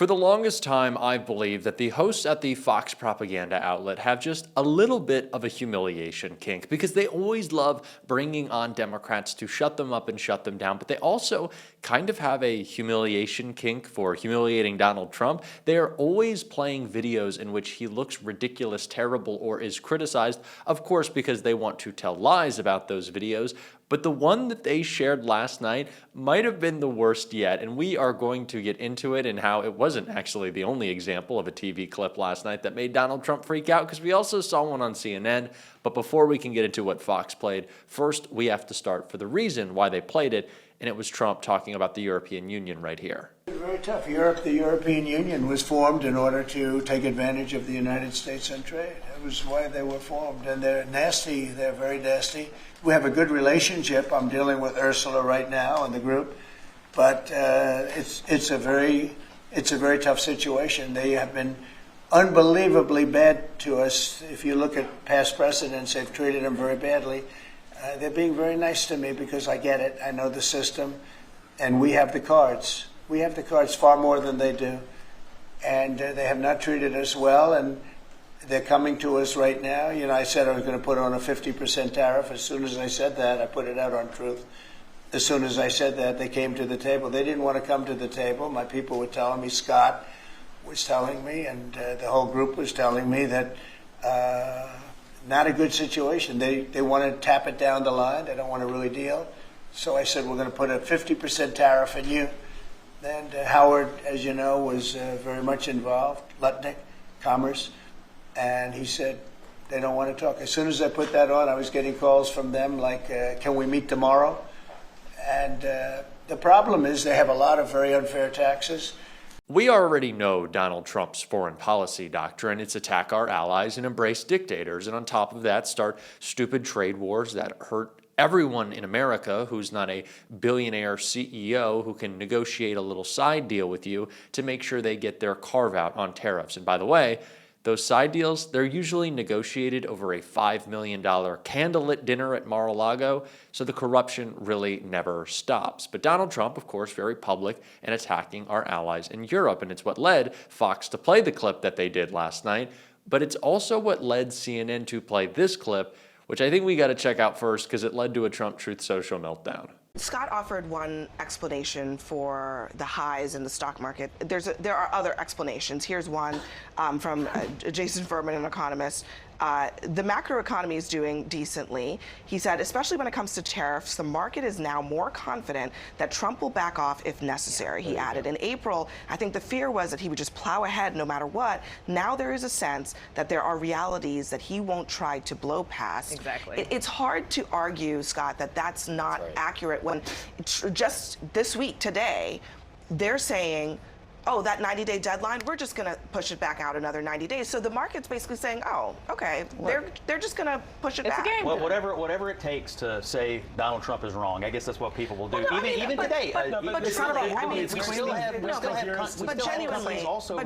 For the longest time, I've believed that the hosts at the Fox propaganda outlet have just a little bit of a humiliation kink because they always love bringing on Democrats to shut them up and shut them down, but they also kind of have a humiliation kink for humiliating Donald Trump. They are always playing videos in which he looks ridiculous, terrible, or is criticized, of course, because they want to tell lies about those videos. But the one that they shared last night might have been the worst yet, and we are going to get into it and how it wasn't actually the only example of a TV clip last night that made Donald Trump freak out, because we also saw one on CNN. But before we can get into what Fox played, first we have to start for the reason why they played it, and it was Trump talking about the European Union right here. Very tough. The European Union was formed in order to take advantage of the United States on trade. That was why they were formed, and they're nasty. They're very nasty. We have a good relationship. I'm dealing with Ursula right now and the group, but it's a very tough situation. They have been unbelievably bad to us. If you look at past precedents, they've treated them very badly. They're being very nice to me because I get it. I know the system, and we have the cards. We have the cards far more than they do, and they have not treated us well, and they're coming to us right now. You know, I said I was going to put on a 50% tariff. As soon as I said that, I put it out on Truth. As soon as I said that, they came to the table. They didn't want to come to the table. My people were telling me, Scott was telling me, and the whole group was telling me that not a good situation. They want to tap it down the line. They don't want to really deal. So I said, we're going to put a 50% tariff on you. And Howard, as you know, was very much involved, Lutnick, Commerce. And he said, they don't want to talk. As soon as I put that on, I was getting calls from them like, can we meet tomorrow? And the problem is they have a lot of very unfair taxes. We already know Donald Trump's foreign policy doctrine. It's attack our allies and embrace dictators. And on top of that, start stupid trade wars that hurt everyone in America who's not a billionaire CEO who can negotiate a little side deal with you to make sure they get their carve out on tariffs. And by the way, those side deals, they're usually negotiated over a $5 million candlelit dinner at Mar-a-Lago, so the corruption really never stops. But Donald Trump, of course, very public and attacking our allies in Europe, and it's what led Fox to play the clip that they did last night, but it's also what led CNN to play this clip, which I think we got to check out first because it led to a Trump Truth Social meltdown. Scott offered one explanation for the highs in the stock market. There are other explanations. Here's one from Jason Furman, an economist. The macroeconomy is doing decently. He said, especially when it comes to tariffs, the market is now more confident that Trump will back off if necessary, he added. In April, I think the fear was that he would just plow ahead no matter what. Now there is a sense that there are realities that he won't try to blow past. Exactly. It's hard to argue, Scott, that that's not accurate when just this week, today, they're saying, oh, that 90-day deadline, we're just going to push it back out another 90 days. So the market's basically saying, oh, okay, they're just going to push it back. It's a game. Well, whatever it takes to say Donald Trump is wrong, I guess that's what people will do. Well, no, even today. But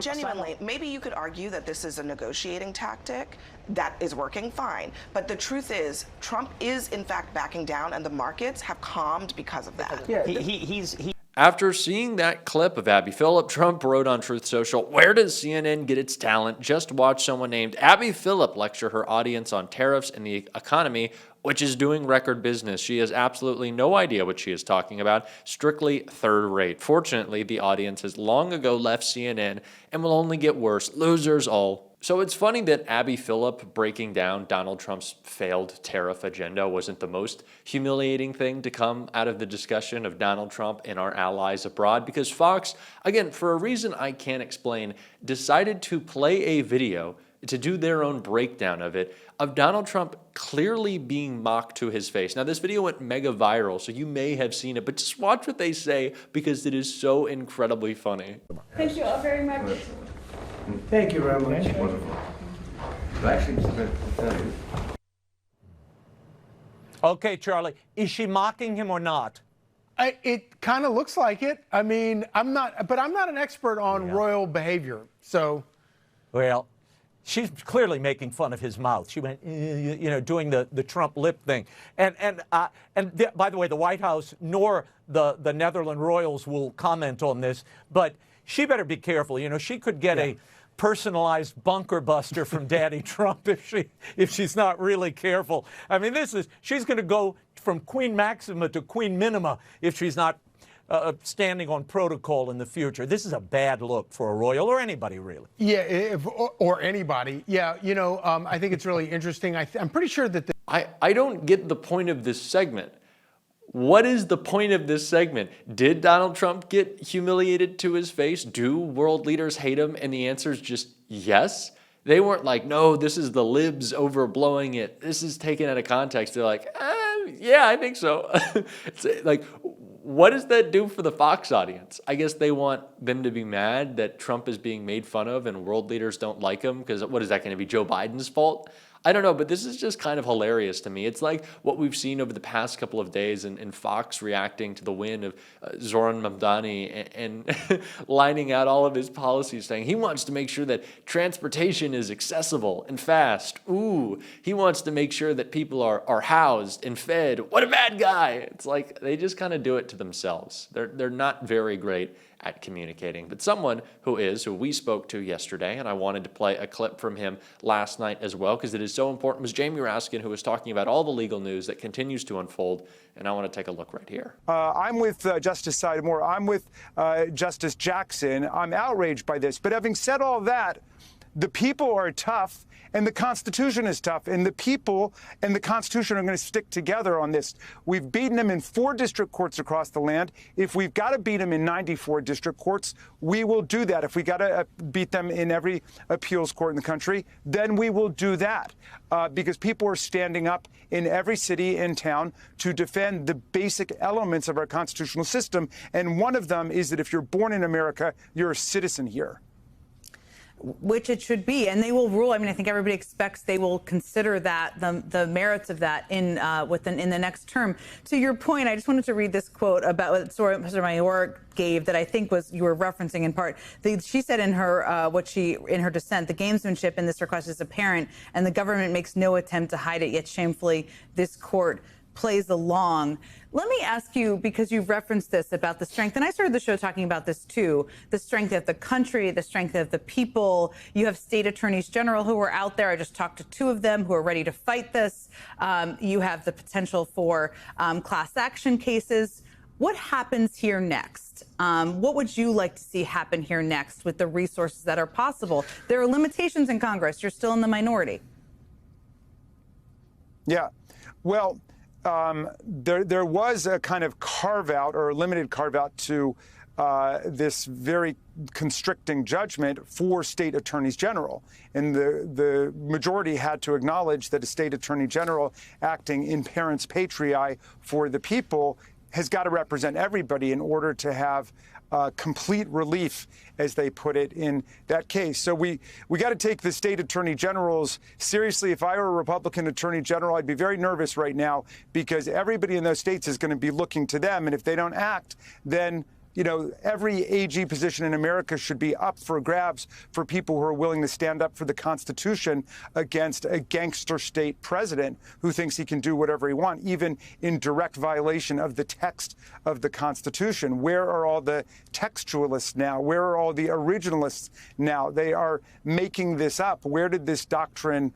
genuinely, maybe you could argue that this is a negotiating tactic that is working fine. But the truth is, Trump is in fact backing down, and the markets have calmed because of that. Yeah, After seeing that clip of Abby Phillip, Trump wrote on Truth Social, where does CNN get its talent? Just watch someone named Abby Phillip lecture her audience on tariffs and the economy, which is doing record business. She has absolutely no idea what she is talking about, strictly third rate. Fortunately, the audience has long ago left CNN and will only get worse. Losers all. So it's funny that Abby Phillip breaking down Donald Trump's failed tariff agenda wasn't the most humiliating thing to come out of the discussion of Donald Trump and our allies abroad, because Fox, again, for a reason I can't explain, decided to play a video to do their own breakdown of it, of Donald Trump clearly being mocked to his face. Now, this video went mega viral, so you may have seen it, but just watch what they say because it is so incredibly funny. Thank you all very much. Thank you very much. Wonderful. Actually, Okay, Charlie, is she mocking him or not? It kind of looks like it. I mean, I'm not an expert on royal behavior, so. Well, she's clearly making fun of his mouth. She went, doing the Trump lip thing. And by the way, the White House nor the Netherlands royals will comment on this, but she better be careful. You know, she could get a personalized bunker buster from Daddy Trump if she's not really careful. I mean, she's going to go from Queen Maxima to Queen Minima if she's not standing on protocol in the future. This is a bad look for a royal or anybody, really. Yeah, or anybody. Yeah, you know, I think it's really interesting. I'm pretty sure that I don't get the point of this segment. What is the point of this segment? Did Donald Trump get humiliated to his face? Do world leaders hate him? And the answer is just yes. They weren't like, no, this is the libs overblowing it. This is taken out of context. They're like, yeah, I think so. It's like, what does that do for the Fox audience? I guess they want them to be mad that Trump is being made fun of and world leaders don't like him, because what is that going to be, Joe Biden's fault? I don't know, but this is just kind of hilarious to me. It's like what we've seen over the past couple of days in Fox reacting to the win of Zoran Mamdani and lining out all of his policies, saying he wants to make sure that transportation is accessible and fast. Ooh, he wants to make sure that people are housed and fed. What a bad guy. It's like they just kind of do it to themselves. They're not very great at communicating. But someone who we spoke to yesterday, and I wanted to play a clip from him last night as well, because it is so important, was Jamie Raskin, who was talking about all the legal news that continues to unfold. And I want to take a look right here. I'm with Justice Sidemore. I'm with Justice Jackson. I'm outraged by this. But having said all that, the people are tough and the Constitution is tough, and the people and the Constitution are going to stick together on this. We've beaten them in 4 district courts across the land. If we've got to beat them in 94 district courts, we will do that. If we got to beat them in every appeals court in the country, then we will do that, because people are standing up in every city and town to defend the basic elements of our constitutional system. And one of them is that if you're born in America, you're a citizen here. Which it should be, and they will rule. I mean, I think everybody expects they will consider that the merits of that in the next term. To your point, I just wanted to read this quote about what Sotomayor gave that I think you were referencing in part. She said in her in her dissent, the gamesmanship in this request is apparent, and the government makes no attempt to hide it. Yet shamefully, this court plays along. Let me ask you, because you've referenced this about the strength, and I started the show talking about this too, the strength of the country, the strength of the people. You have state attorneys general who are out there. I just talked to 2 of them who are ready to fight this. You have the potential for class action cases. What happens here next? What would you like to see happen here next with the resources that are possible? There are limitations in Congress. You're still in the minority. Yeah. Well, there was a kind of carve-out or a limited carve-out to this very constricting judgment for state attorneys general. And the majority had to acknowledge that a state attorney general acting in parens patriae for the people has got to represent everybody in order to have complete relief, as they put it, in that case. So we got to take the state attorney generals seriously. If I were a Republican attorney general, I'd be very nervous right now, because everybody in those states is going to be looking to them. And if they don't act, then every AG position in America should be up for grabs for people who are willing to stand up for the Constitution against a gangster state president who thinks he can do whatever he wants, even in direct violation of the text of the Constitution. Where are all the textualists now? Where are all the originalists now? They are making this up. Where did this doctrine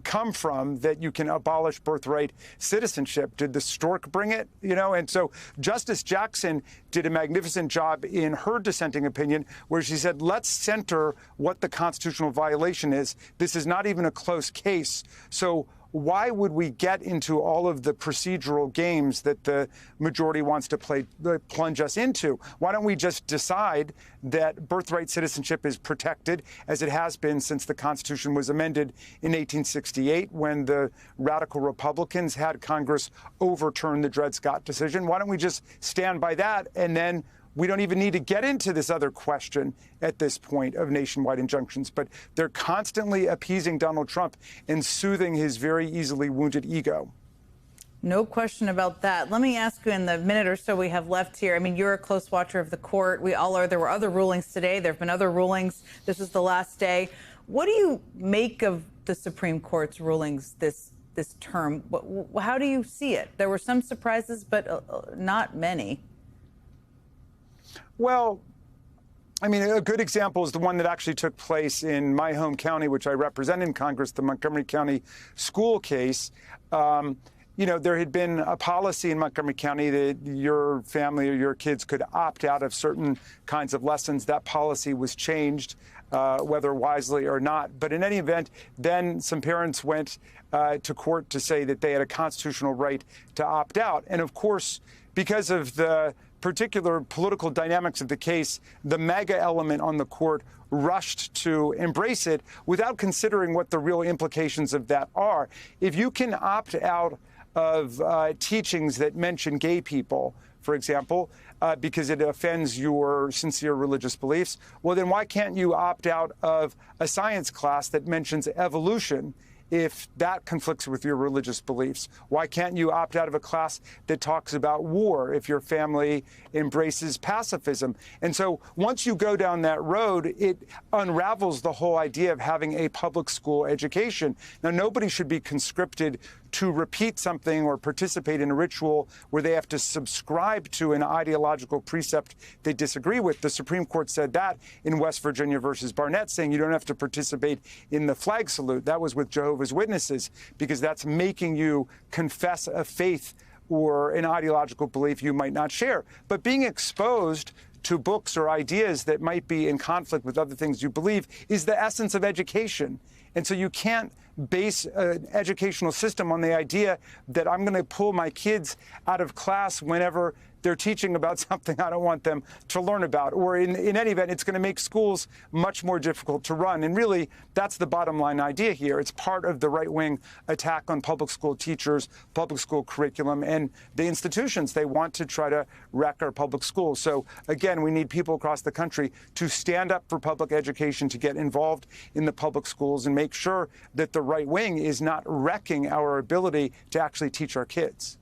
come from that you can abolish birthright citizenship? Did the stork bring it? And so Justice Jackson did a magnificent job in her dissenting opinion, where she said, let's center what the constitutional violation is. This is not even a close case. So why would we get into all of the procedural games that the majority wants to plunge us into? Why don't we just decide that birthright citizenship is protected, as it has been since the Constitution was amended in 1868, when the radical Republicans had Congress overturn the Dred Scott decision? Why don't we just stand by that, and then we don't even need to get into this other question at this point of nationwide injunctions? But they're constantly appeasing Donald Trump and soothing his very easily wounded ego. No question about that. Let me ask you, in the minute or so we have left here, I mean, you're a close watcher of the court. We all are. There were other rulings today. There have been other rulings. This is the last day. What do you make of the Supreme Court's rulings this term? How do you see it? There were some surprises, but not many. Well, I mean, a good example is the one that actually took place in my home county, which I represent in Congress, the Montgomery County school case. There had been a policy in Montgomery County that your family or your kids could opt out of certain kinds of lessons. That policy was changed, whether wisely or not. But in any event, then some parents went to court to say that they had a constitutional right to opt out. And of course, because of the particular political dynamics of the case, the MAGA element on the court rushed to embrace it without considering what the real implications of that are. If you can opt out of teachings that mention gay people, for example, because it offends your sincere religious beliefs, well, then why can't you opt out of a science class that mentions evolution if that conflicts with your religious beliefs? Why can't you opt out of a class that talks about war if your family embraces pacifism? And so once you go down that road, it unravels the whole idea of having a public school education. Now, nobody should be conscripted to repeat something or participate in a ritual where they have to subscribe to an ideological precept they disagree with. The Supreme Court said that in West Virginia versus Barnett, saying you don't have to participate in the flag salute. That was with Jehovah's Witnesses, because that's making you confess a faith or an ideological belief you might not share. But being exposed to books or ideas that might be in conflict with other things you believe is the essence of education. And so you can't base an educational system on the idea that I'm going to pull my kids out of class whenever they're teaching about something I don't want them to learn about. Or in any event, it's going to make schools much more difficult to run. And really, that's the bottom line idea here. It's part of the right-wing attack on public school teachers, public school curriculum, and the institutions. They want to try to wreck our public schools. So again, we need people across the country to stand up for public education, to get involved in the public schools and make sure that the right wing is not wrecking our ability to actually teach our kids.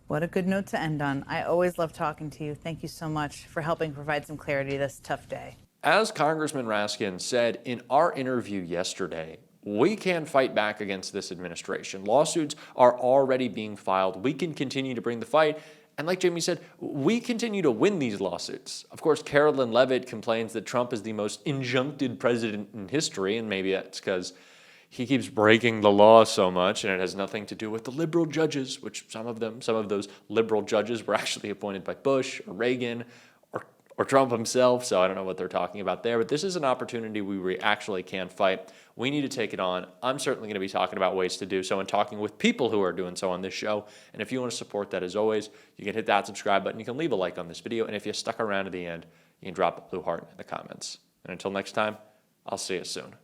What a good note to end on. I always love talking to you. Thank you so much for helping provide some clarity this tough day. As Congressman Raskin said in our interview yesterday, we can fight back against this administration. Lawsuits are already being filed. We can continue to bring the fight. And like Jamie said, we continue to win these lawsuits. Of course, Carolyn Levitt complains that Trump is the most injuncted president in history, and maybe that's because he keeps breaking the law so much, and it has nothing to do with the liberal judges, which some of those liberal judges were actually appointed by Bush or Reagan or Trump himself, so I don't know what they're talking about there. But this is an opportunity we actually can fight. We need to take it on. I'm certainly going to be talking about ways to do so and talking with people who are doing so on this show. And if you want to support that, as always, you can hit that subscribe button. You can leave a like on this video. And if you stuck around to the end, you can drop a blue heart in the comments. And until next time, I'll see you soon.